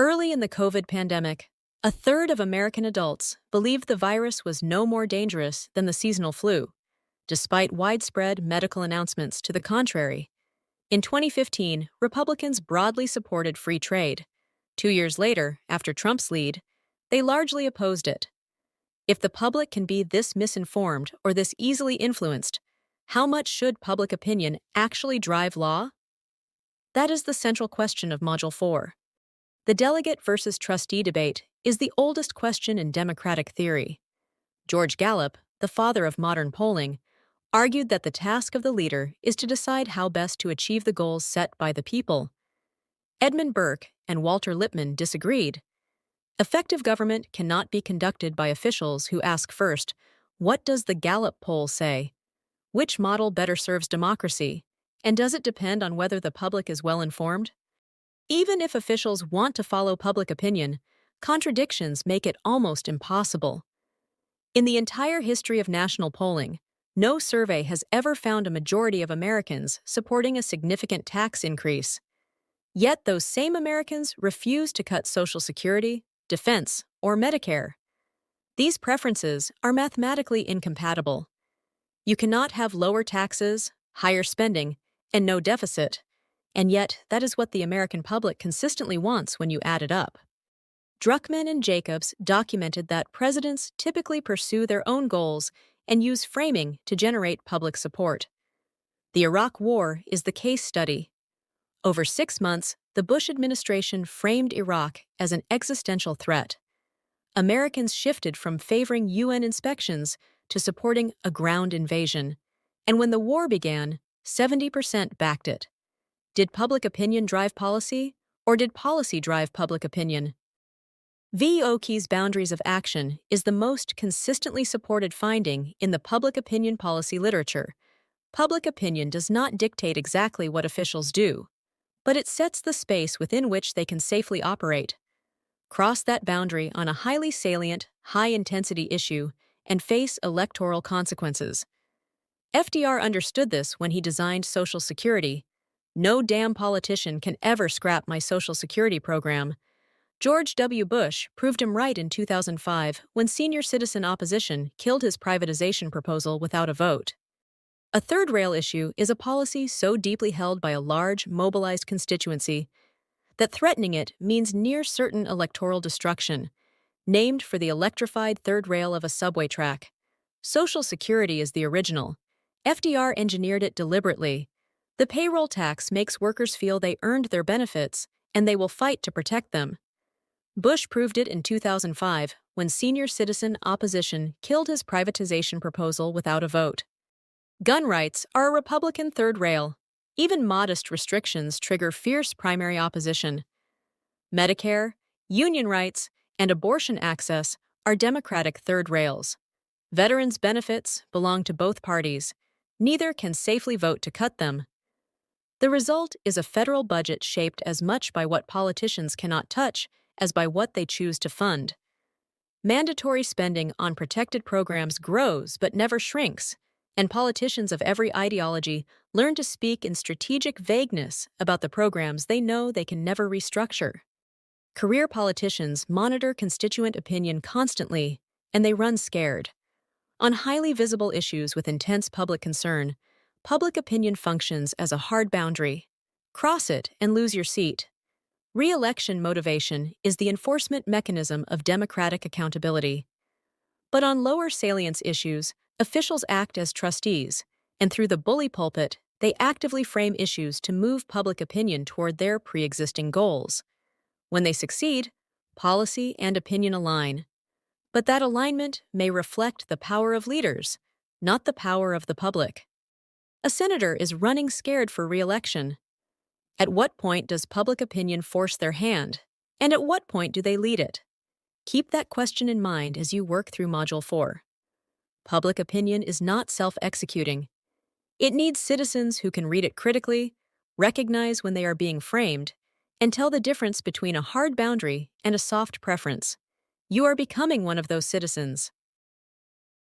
Early in the COVID pandemic, a third of American adults believed the virus was no more dangerous than the seasonal flu, despite widespread medical announcements to the contrary. In 2015, Republicans broadly supported free trade. 2 years later, after Trump's lead, they largely opposed it. If the public can be this misinformed or this easily influenced, how much should public opinion actually drive law? That is the central question of Module 4. The delegate versus trustee debate is the oldest question in democratic theory. George Gallup, the father of modern polling, argued that the task of the leader is to decide how best to achieve the goals set by the people. Edmund Burke and Walter Lippmann disagreed. Effective government cannot be conducted by officials who ask first, "What does the Gallup poll say? Which model better serves democracy? And does it depend on whether the public is well informed?" Even if officials want to follow public opinion, contradictions make it almost impossible. In the entire history of national polling, no survey has ever found a majority of Americans supporting a significant tax increase. Yet those same Americans refuse to cut Social Security, defense, or Medicare. These preferences are mathematically incompatible. You cannot have lower taxes, higher spending, and no deficit, and yet that is what the American public consistently wants when you add it up. Druckmann and Jacobs documented that presidents typically pursue their own goals and use framing to generate public support. The Iraq War is the case study. Over 6 months, the Bush administration framed Iraq as an existential threat. Americans shifted from favoring UN inspections to supporting a ground invasion, and when the war began, 70% backed it. Did public opinion drive policy, or did policy drive public opinion? V. Oakey's boundaries of action is the most consistently supported finding in the public opinion policy literature. Public opinion does not dictate exactly what officials do, but it sets the space within which they can safely operate. Cross that boundary on a highly salient, high-intensity issue and face electoral consequences. FDR understood this when he designed Social Security. "No damn politician can ever scrap my Social Security program." George W. Bush proved him right in 2005 when senior citizen opposition killed his privatization proposal without a vote. A third rail issue is a policy so deeply held by a large, mobilized constituency that threatening it means near certain electoral destruction, named for the electrified third rail of a subway track. Social Security is the original. FDR engineered it deliberately. The payroll tax makes workers feel they earned their benefits, and they will fight to protect them. Bush proved it in 2005 when senior citizen opposition killed his privatization proposal without a vote. Gun rights are a Republican third rail. Even modest restrictions trigger fierce primary opposition. Medicare, union rights, and abortion access are Democratic third rails. Veterans' benefits belong to both parties. Neither can safely vote to cut them. The result is a federal budget shaped as much by what politicians cannot touch as by what they choose to fund. Mandatory spending on protected programs grows but never shrinks, and politicians of every ideology learn to speak in strategic vagueness about the programs they know they can never restructure. Career politicians monitor constituent opinion constantly, and they run scared. On highly visible issues with intense public concern, public opinion functions as a hard boundary. Cross it and lose your seat. Re-election motivation is the enforcement mechanism of democratic accountability. But on lower-salience issues, officials act as trustees, and through the bully pulpit, they actively frame issues to move public opinion toward their pre-existing goals. When they succeed, policy and opinion align. But that alignment may reflect the power of leaders, not the power of the public. A senator is running scared for re-election. At what point does public opinion force their hand, and at what point do they lead it? Keep that question in mind as you work through Module 4. Public opinion is not self-executing. It needs citizens who can read it critically, recognize when they are being framed, and tell the difference between a hard boundary and a soft preference. You are becoming one of those citizens.